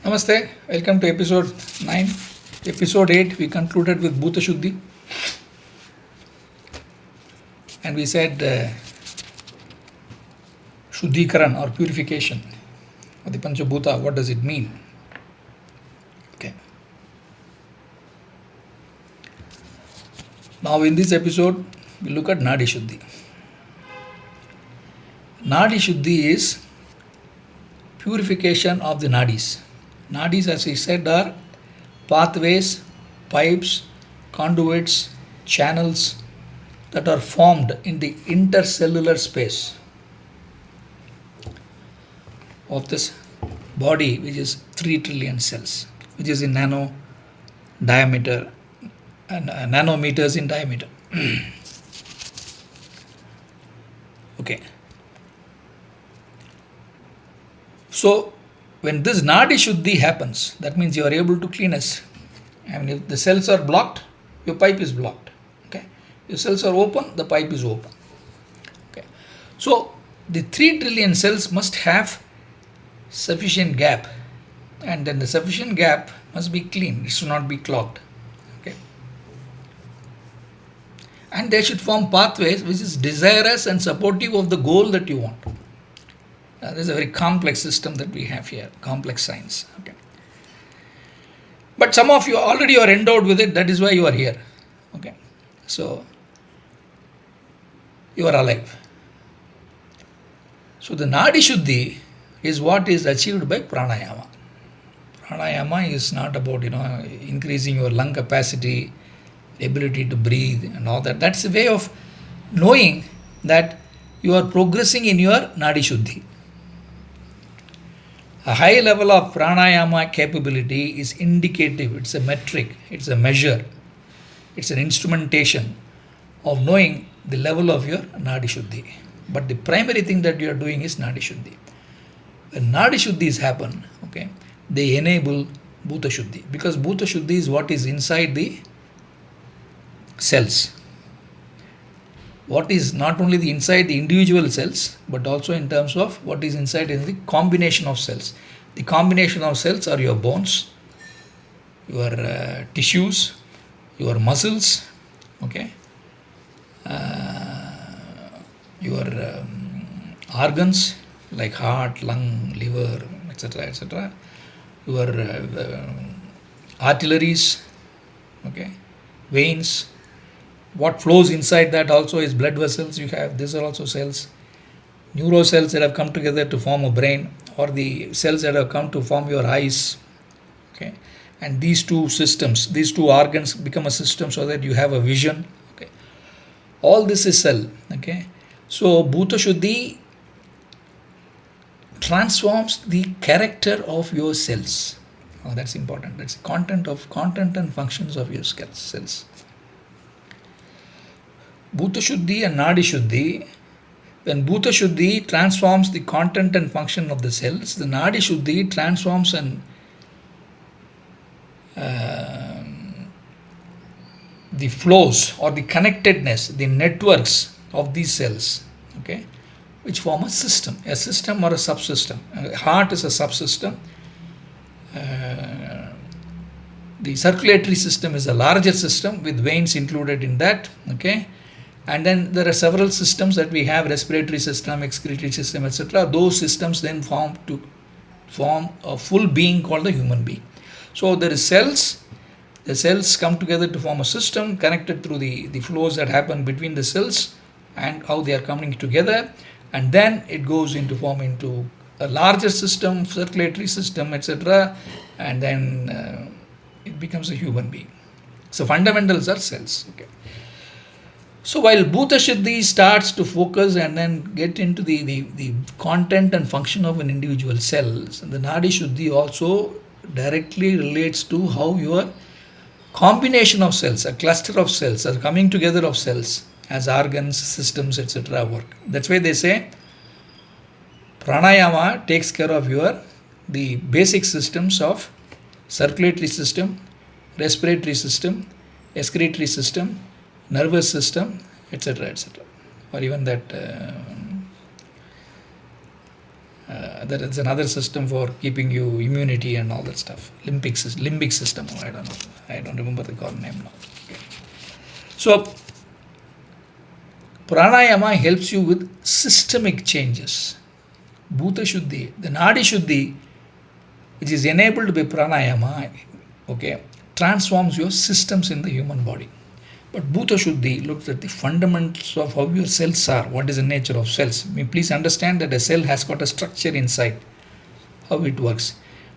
Namaste, welcome to episode 9. Episode 8, we concluded with Bhuta Shuddhi. And we said Shuddhikaran or purification of the Panchabhuta. What does it mean? Okay. Now, in this episode, we look at Nadi Shuddhi. Nadi Shuddhi is purification of the nadis. Nadis, as we said, are pathways, pipes, conduits, channels that are formed in the intercellular space of this body, which is 3 trillion cells, which is in nano diameter and nanometers in diameter. Okay. So, when this Nadi Shuddhi happens, that means you are able to clean us. I mean, if the cells are blocked, your pipe is blocked. Okay. Your cells are open, the pipe is open. Okay. So, the 3 trillion cells must have sufficient gap, and then the sufficient gap must be clean. It should not be clogged. Okay. And they should form pathways which is desirous and supportive of the goal that you want. This is a very complex system that we have here, complex science. Okay. But some of you already are endowed with it, that is why you are here. Okay. So, you are alive. So, the Nadi Shuddhi is what is achieved by pranayama. Pranayama is not about, increasing your lung capacity, ability to breathe and all that. That's a way of knowing that you are progressing in your Nadi Shuddhi. A high level of pranayama capability is indicative, it's a metric, it's a measure, it's an instrumentation of knowing the level of your Nadi Shuddhi. But the primary thing that you are doing is Nadi Shuddhi. When Nadi Shuddhis happen, okay, they enable Bhuta Shuddhi, because Bhuta Shuddhi is what is inside the cells. What is not only the inside the individual cells, but also in terms of what is inside in the combination of cells. The combination of cells are your bones, your tissues, your muscles, okay, your organs like heart, lung, liver, etc., your arteries, okay, veins. What flows inside that also is blood vessels. You have, these are also cells. Neurocells that have come together to form a brain, or the cells that have come to form your eyes. Okay. And these two systems, these two organs become a system so that you have a vision. Okay. All this is cell. Okay. So Bhuta Shuddhi transforms the character of your cells. Oh, that's important. That's the content and functions of your cells. Bhuta Shuddhi and Nadi Shuddhi, when Bhuta Shuddhi transforms the content and function of the cells, the Nadi Shuddhi transforms the flows or the connectedness, the networks of these cells, okay, which form a system or a subsystem. Heart is a subsystem. The circulatory system is a larger system with veins included in that, okay. And then there are several systems that we have: respiratory system, excretory system, etc. Those systems then form a full being called the human being. So there is cells. The cells come together to form a system connected through the flows that happen between the cells and how they are coming together. And then it goes into form into a larger system, circulatory system, etc. And then it becomes a human being. So fundamentals are cells. Okay. So while Bhuta Shuddhi starts to focus and then get into the content and function of an individual cells, the Nadi Shuddhi also directly relates to how your combination of cells, a cluster of cells, a coming together of cells as organs, systems, etc. work. That's why they say pranayama takes care of the basic systems of circulatory system, respiratory system, excretory system, nervous system, etc., or even that There is another system for keeping you immunity and all that stuff. Limbic system. I don't know. I don't remember the call name now. Okay. So pranayama helps you with systemic changes. Bhuta Shuddhi, the Nadi Shuddhi, which is enabled by pranayama, okay, transforms your systems in the human body. But Bhuta Shuddhi looks at the fundamentals of how your cells are, what is the nature of cells. Please understand that a cell has got a structure inside, how it works.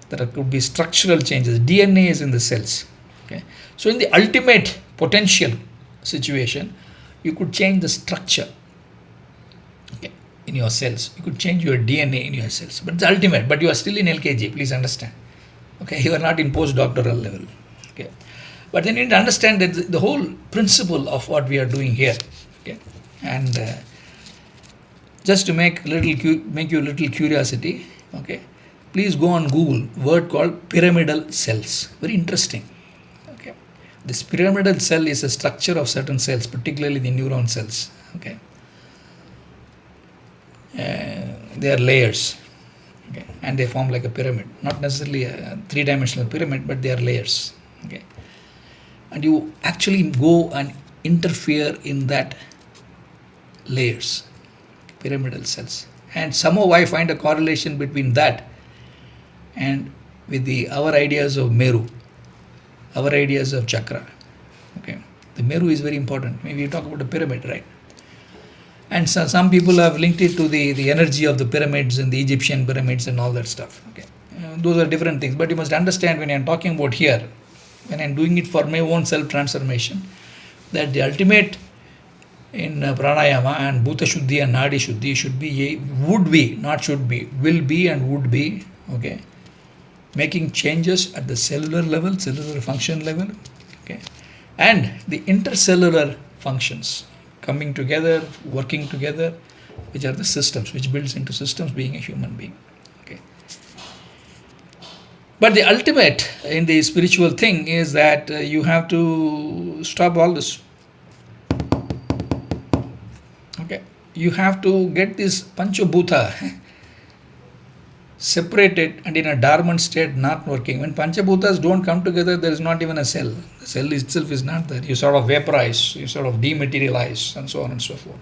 There could be structural changes. DNA is in the cells. Okay. So in the ultimate potential situation, you could change the structure, okay, in your cells. You could change your DNA in your cells. But it's ultimate. But you are still in LKG, please understand. Okay, you are not in postdoctoral level. Okay. But then you need to understand that the whole principle of what we are doing here. Okay. And just to make you a little curiosity, okay, please go on Google, word called pyramidal cells. Very interesting. Okay. This pyramidal cell is a structure of certain cells, particularly the neuron cells. Okay. They are layers. Okay. And they form like a pyramid. Not necessarily a three-dimensional pyramid, but they are layers. Okay. And you actually go and interfere in that layers, pyramidal cells. And somehow I find a correlation between that and with our ideas of Meru, our ideas of chakra. Okay, the Meru is very important. Maybe you talk about the pyramid, right? And so some people have linked it to the energy of the pyramids and the Egyptian pyramids and all that stuff. Okay, those are different things. But you must understand when I'm talking about here, when I'm doing it for my own self-transformation, that the ultimate in pranayama and bhuta shuddhi and nadi shuddhi should be, would be, not should be, will be and would be, okay, making changes at the cellular level, cellular function level, okay, and the intercellular functions coming together, working together, which are the systems, which builds into systems being a human being. But the ultimate in the spiritual thing is that you have to stop all this. Okay, you have to get this Panchabhuta separated and in a dormant state, not working. When Panchabhutas don't come together, there is not even a cell. The cell itself is not there. You sort of vaporize, you sort of dematerialize, and so on and so forth.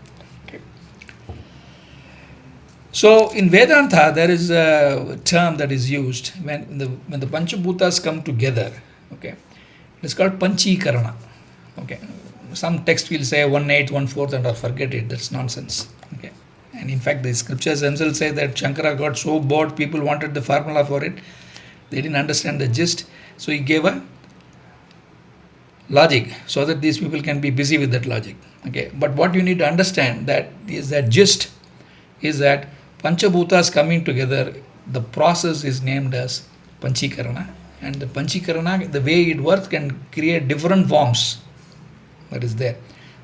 So in Vedanta, there is a term that is used when the Panchabhutas come together. Okay, it is called Panchikarana. Okay, some text will say 1/8, 1/4, and I'll forget it. That's nonsense. Okay, and in fact, the scriptures themselves say that Shankara got so bored, people wanted the formula for it. They didn't understand the gist, so he gave a logic so that these people can be busy with that logic. Okay, but what you need to understand that is that gist is that Panchabhutas coming together, the process is named as Panchikarana. And the Panchikarana, the way it works, can create different forms that is there.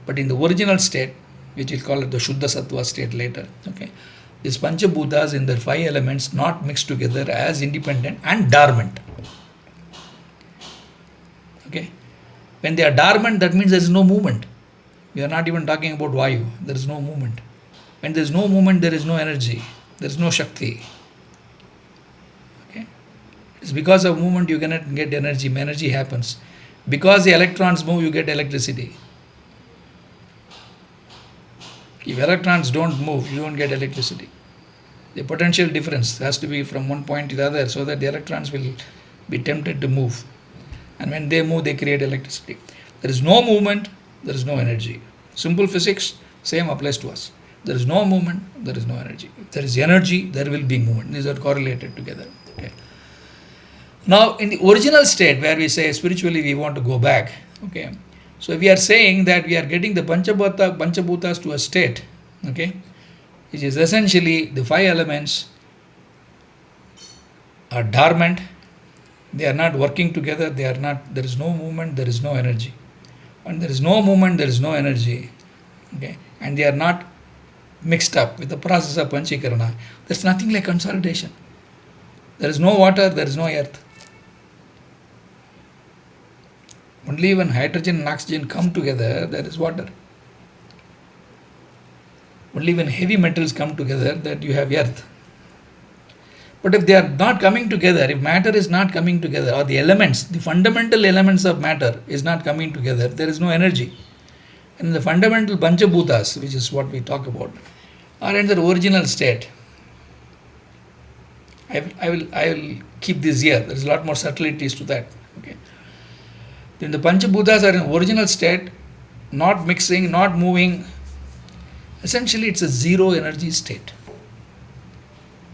But in the original state, which we'll call it the Shuddha Sattva state later, okay, these Panchabhutas in their 5 elements not mixed together as independent and dormant. Okay, when they are dormant, that means there is no movement. We are not even talking about Vayu. There is no movement. When there is no movement, there is no energy. There is no Shakti. Okay? It's because of movement you cannot get energy. Energy happens. Because the electrons move, you get electricity. If electrons don't move, you don't get electricity. The potential difference has to be from one point to the other so that the electrons will be tempted to move. And when they move, they create electricity. There is no movement, there is no energy. Simple physics, same applies to us. There is no movement, there is no energy. If there is energy, there will be movement. These are correlated together. Okay. Now, in the original state where we say spiritually we want to go back, okay, so we are saying that we are getting the Panchabhutas to a state, okay, which is essentially the 5 elements are dormant, they are not working together, there is no movement, there is no energy. When there is no movement, there is no energy, okay, and they are not mixed up with the process of Panchikarana, there's nothing like consolidation. There is no water, there is no earth. Only when hydrogen and oxygen come together, there is water. Only when heavy metals come together, that you have earth. But if they are not coming together, if matter is not coming together, or the elements, the fundamental elements of matter is not coming together, there is no energy. And the fundamental Panchabhutas, which is what we talk about, are in their original state. I will keep this here. There is a lot more subtleties to that. Okay. Then the Panchabhutas are in original state, not mixing, not moving. Essentially, it's a zero energy state.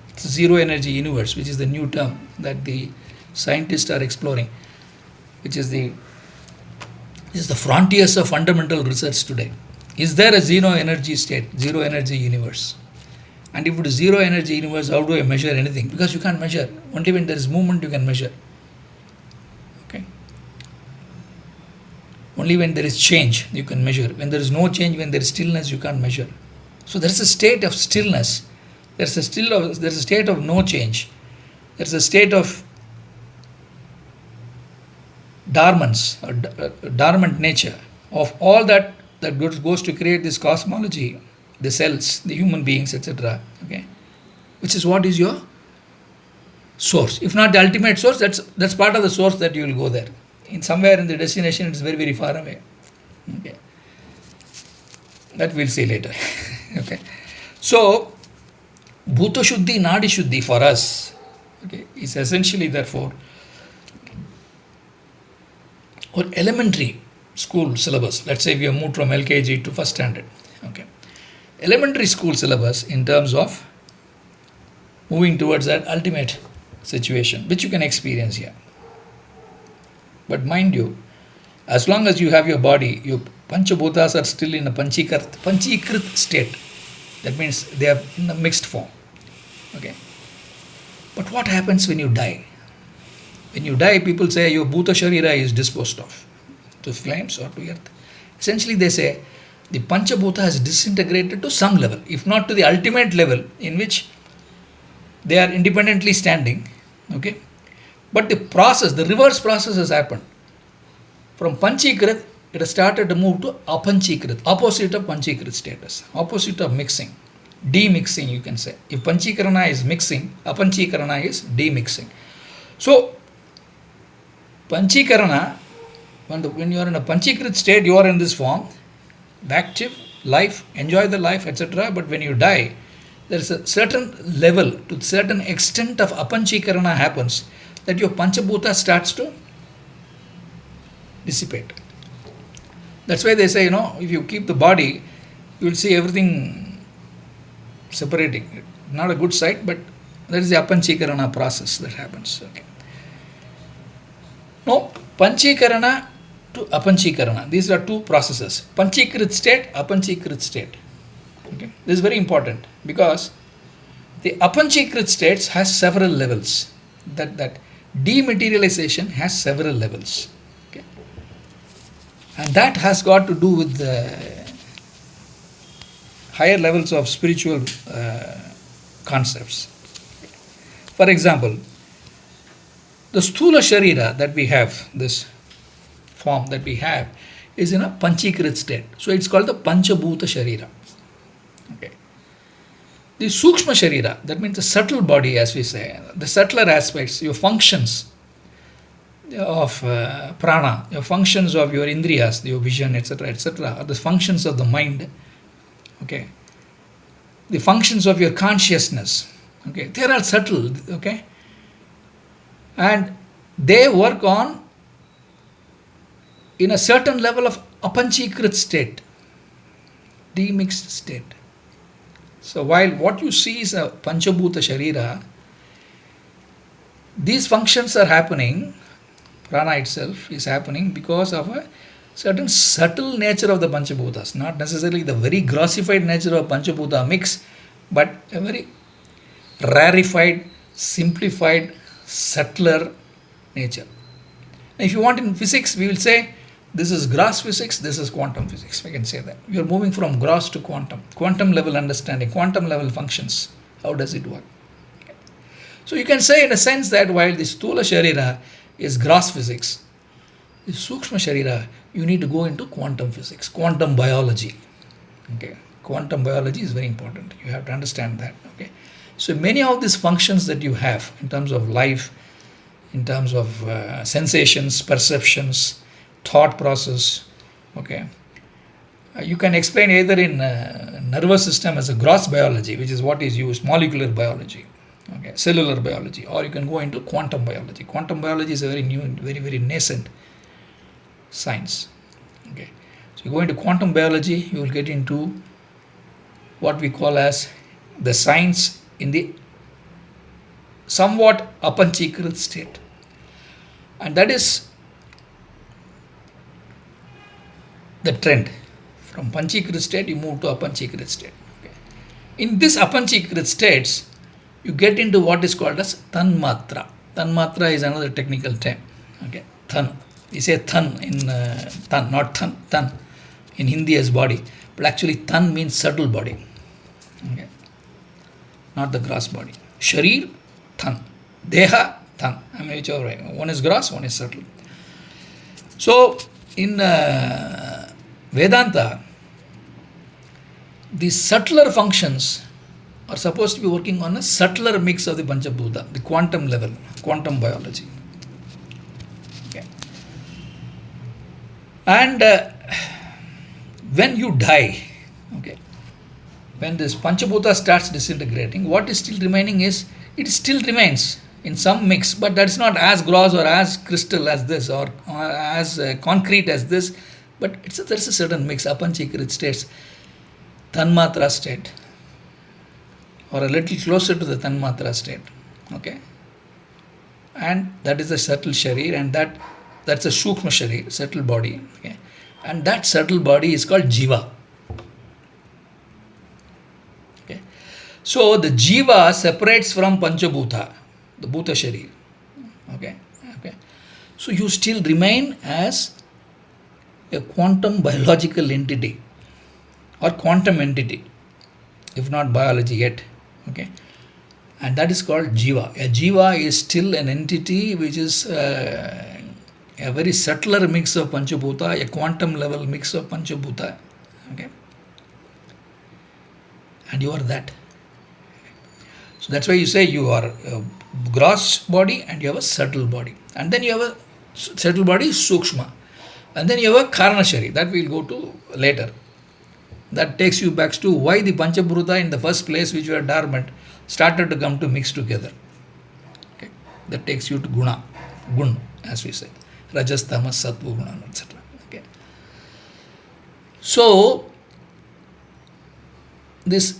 It's a zero energy universe, which is the new term that the scientists are exploring, which is the frontiers of fundamental research today. Is there a zero energy state, zero energy universe? And if it is zero energy universe, how do I measure anything? Because you can't measure. Only when there is movement you can measure. Okay. Only when there is change you can measure. When there is no change, when there is stillness, you can't measure. So there is a state of stillness. There's a state of no change. There's a state of dormance or dormant nature of all that goes to create this cosmology, the cells, the human beings, etc. Okay, which is what is your source. If not the ultimate source, that's part of the source that you will go there. In somewhere in the destination, it's very, very far away. Okay, that we'll see later. Okay, so Bhuta Shuddhi, Nadi Shuddhi for us, okay, is essentially therefore or elementary school syllabus. Let's say we have moved from LKG to first standard. Okay, elementary school syllabus in terms of moving towards that ultimate situation, which you can experience here. But mind you, as long as you have your body, your Panchabhutas are still in a Panchikrit state. That means they are in a mixed form. Okay. But what happens when you die? When you die, people say your Bhuta Sharira is disposed of to flames or to earth. Essentially, they say the Panchabhuta has disintegrated to some level, if not to the ultimate level in which they are independently standing. Okay. But the process, the reverse process has happened. From Panchikrit, it has started to move to Apanchikrit, opposite of Panchikrit status, opposite of mixing, demixing, you can say. If Panchikarana is mixing, Apanchikarana is demixing. So, Panchikarana, when you are in a Panchikrit state, you are in this form, active, life, enjoy the life, etc. But when you die, there is a certain level, to certain extent of Apanchikarana happens, that your Panchabhuta starts to dissipate. That's why they say, if you keep the body, you will see everything separating. Not a good sight, but that is the Apanchikarana process that happens. Okay. Now, Panchikarana to Apanchikarana. These are two processes. Panchikrit state, Apanchikrit state. Okay. This is very important because the Apanchikrit states has several levels. That dematerialization has several levels. Okay. And that has got to do with the higher levels of spiritual concepts. For example, the Sthula Sharira that we have, this form that we have, is in a Panchikrit state. So it's called the Panchabhuta Sharira. Okay. The Sukshma Sharira, that means the subtle body, as we say, the subtler aspects, your functions of prana, your functions of your indriyas, your vision, etc., are the functions of the mind. Okay. The functions of your consciousness. Okay. They are all subtle. Okay. And they work on in a certain level of Apanchikrit state, demixed state. So while what you see is a Panchabhuta Sharira, these functions are happening, prana itself is happening because of a certain subtle nature of the Panchabhutas, not necessarily the very grossified nature of Panchabhuta mix, but a very rarefied, simplified, subtler nature. Now, if you want in physics, we will say this is gross physics, this is quantum physics. We can say that. We are moving from gross to quantum level understanding, quantum level functions. How does it work? Okay. So you can say in a sense that while the Sthula Sharira is gross physics, the Sukshma Sharira, you need to go into quantum physics, quantum biology. Okay. Quantum biology is very important. You have to understand that. Okay. So many of these functions that you have in terms of life, in terms of sensations, perceptions, thought process, okay, you can explain either in nervous system as a gross biology, which is what is used, molecular biology, okay, cellular biology, or you can go into quantum biology. Quantum biology is a very new, very, very nascent science. Okay, so you go into quantum biology, you will get into what we call as the science in the somewhat apanchikrit state, and that is the trend. From panchikrit state, you move to apanchikrit state. Okay. In this apanchikrit states, you get into what is called as tanmatra. Tanmatra is another technical term. Okay, tan. We say tan in tan, not tan. Tan in Hindi as body, but actually tan means subtle body. Okay, not the gross body. Sharir, tan. Deha, tan. I mean, whichever way. One is gross, one is subtle. So in Vedanta, the subtler functions are supposed to be working on a subtler mix of the Panchabhuta, the quantum level, quantum biology. Okay. And when you die, okay, when this Panchabhuta starts disintegrating, what is still remaining is, it still remains in some mix, but that's not as gross or as crystal as this, or as concrete as this, but there's a certain mix, apanchikrit states, tanmatra state, or a little closer to the tanmatra state, okay, and that is a subtle sharir, and that's a shukma sharir, subtle body, okay, and that subtle body is called jiva. Okay, so the jiva separates from panchabhuta, the bhuta sharir, okay, so you still remain as a quantum biological entity or quantum entity, if not biology yet, okay, and that is called jiva. A jiva is still an entity which is a very subtler mix of panchabhuta, a quantum level mix of panchabhuta, okay, and you are that. So that's why you say you are a gross body and you have a subtle body, and then you have a subtle body sukshma, and then you have a karana shari, that we'll go to later. That takes you back to why the Panchabhuta in the first place, which were dormant, started to come to mix together. Okay. That takes you to guna, gun, as we say, rajas, tamas, sattva, guna, etc. Okay. So this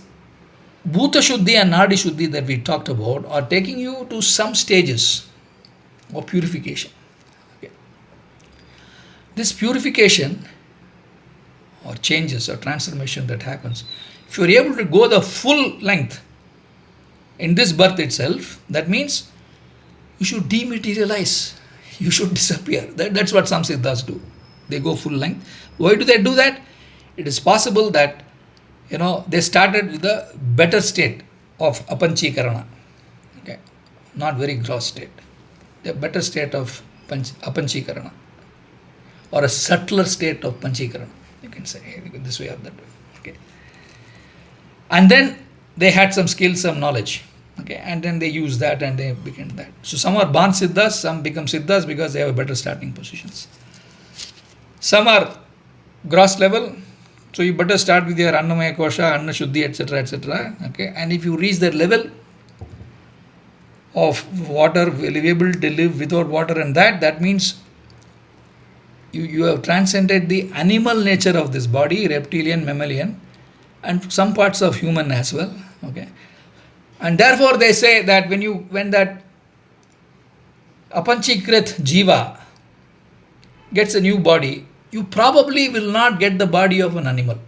bhuta shuddhi and nadi shuddhi that we talked about are taking you to some stages of purification. Okay. This purification or changes or transformation that happens, if you are able to go the full length in this birth itself, that means you should dematerialize, you should disappear. That's what some siddhas do. They go full length. Why do they do that? It is possible that, they started with a better state of apanchikarana, okay, not very gross state, the better state of apanchikarana, or a subtler state of panchikarana, you can say this way or that way, okay, and then they had some skills, some knowledge, okay, and then they use that and they became that. So some are born siddhas, some become siddhas because they have better starting positions. Some are gross level, so you better start with your annamaya kosha, anna shuddhi, etc., okay, and if you reach that level of water, will be able to live without water, and that means you have transcended the animal nature of this body, reptilian, mammalian, and some parts of human as well, okay, and therefore they say that when that apanchikrit jiva gets a new body, you probably will not get the body of an animal,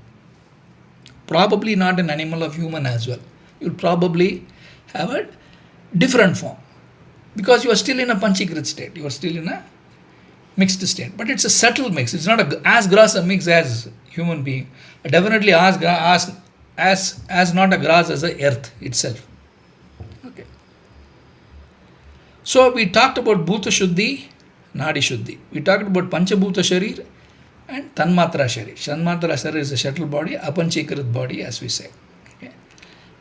probably not an animal of human as well. You'll probably have a different form, because you are still in a panchikrit state, you are still in a mixed state, but it's a subtle mix. It's not as gross a mix as human being, definitely as not a gross as the earth itself. Okay. So we talked about bhuta shuddhi, nadi shuddhi. We talked about panchabhuta sharir and tanmatra sharir. Tanmatra sharir is a subtle body, apanchikrit body, as we say. Okay.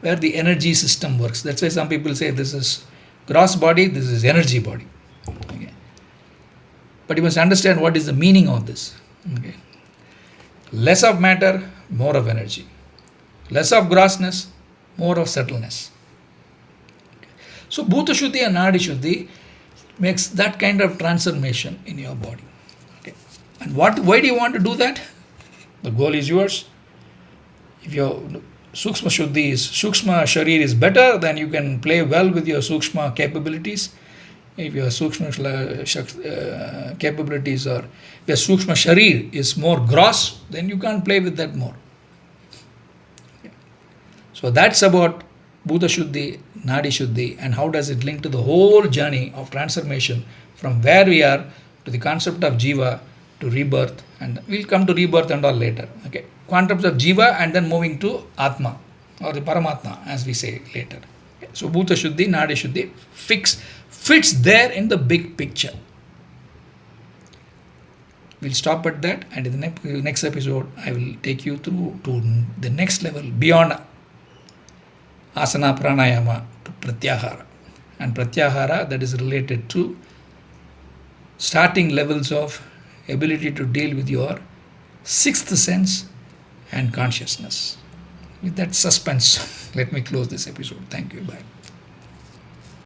where the energy system works. That's why some people say this is gross body, this is energy body. Okay. But you must understand what is the meaning of this. Okay. Less of matter, more of energy. Less of grossness, more of subtleness. Okay. So Bhuta Shuddhi and Nadi Shuddhi makes that kind of transformation in your body. Okay. And why do you want to do that? The goal is yours. If your Sukshma Shuddhi Sukshma Sharir is better, then you can play well with your Sukshma capabilities. If your Sukshma capabilities or your Sukshma Sharir is more gross, then you can't play with that more. Okay. So that's about Bhuta Shuddhi, Nadi Shuddhi, and how does it link to the whole journey of transformation from where we are to the concept of Jiva to rebirth, and we'll come to rebirth and all later. Okay, quantums of Jiva and then moving to Atma or the Paramatma as we say later. Okay. So Bhuta Shuddhi, Nadi Shuddhi fits there in the big picture. We'll stop at that, and in the next episode I will take you through to the next level beyond asana pranayama to pratyahara, and pratyahara that is related to starting levels of ability to deal with your sixth sense and consciousness. With that suspense, let me close this episode. Thank you. Bye.